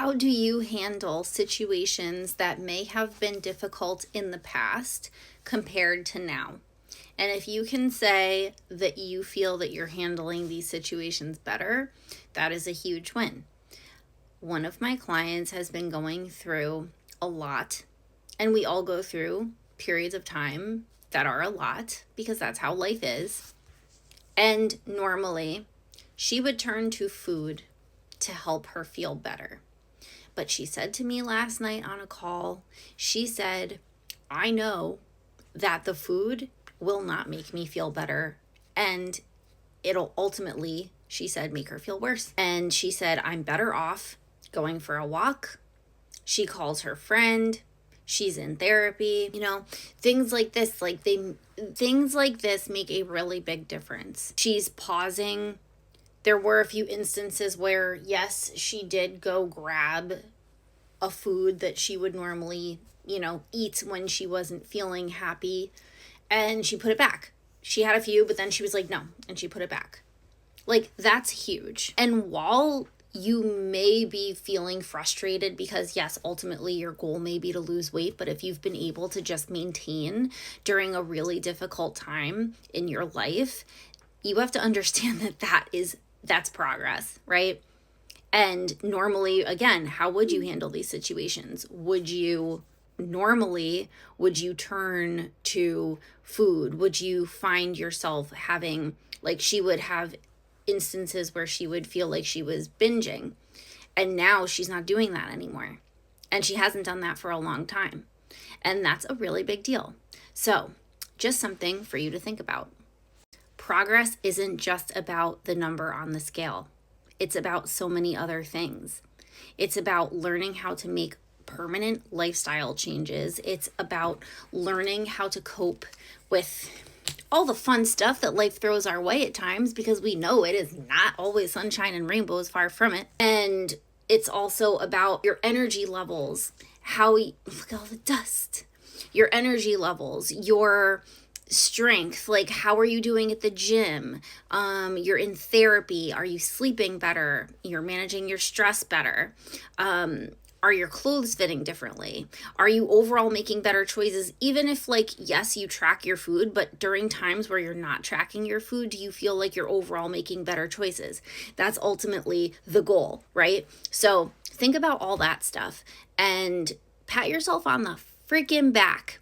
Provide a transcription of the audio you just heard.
How do you handle situations that may have been difficult in the past compared to now? And if you can say that you feel that you're handling these situations better, that is a huge win. One of my clients has been going through a lot, and we all go through periods of time that are a lot because that's how life is. And normally, she would turn to food to help her feel better. But she said to me last night on a call, she said, I know that the food will not make me feel better, and it'll ultimately, she said, make her feel worse. And she said, I'm better off going for a walk. She calls her friend. She's in therapy. Things like this, things like this make a really big difference. She's pausing. There were a few instances where, yes, she did go grab a food that she would normally, eat when she wasn't feeling happy, and she put it back. She had a few, but then she was like, no, and she put it back. That's huge. And while you may be feeling frustrated because, yes, ultimately your goal may be to lose weight, but if you've been able to just maintain during a really difficult time in your life, you have to understand that that's progress, right? And normally, again, how would you handle these situations? Would you turn to food? Would you find yourself having, she would have instances where she would feel like she was binging, and now she's not doing that anymore. And she hasn't done that for a long time. And that's a really big deal. So just something for you to think about. Progress isn't just about the number on the scale. It's about so many other things. It's about learning how to make permanent lifestyle changes. It's about learning how to cope with all the fun stuff that life throws our way at times, because we know it is not always sunshine and rainbows, far from it. And it's also about your energy levels, look at all the dust, your energy levels, your strength, how are you doing at the gym? You're in therapy. Are you sleeping better? You're managing your stress better. Are your clothes fitting differently? Are you overall making better choices? Even if, yes, you track your food, but during times where you're not tracking your food, do you feel like you're overall making better choices? That's ultimately the goal, right? So think about all that stuff and pat yourself on the freaking back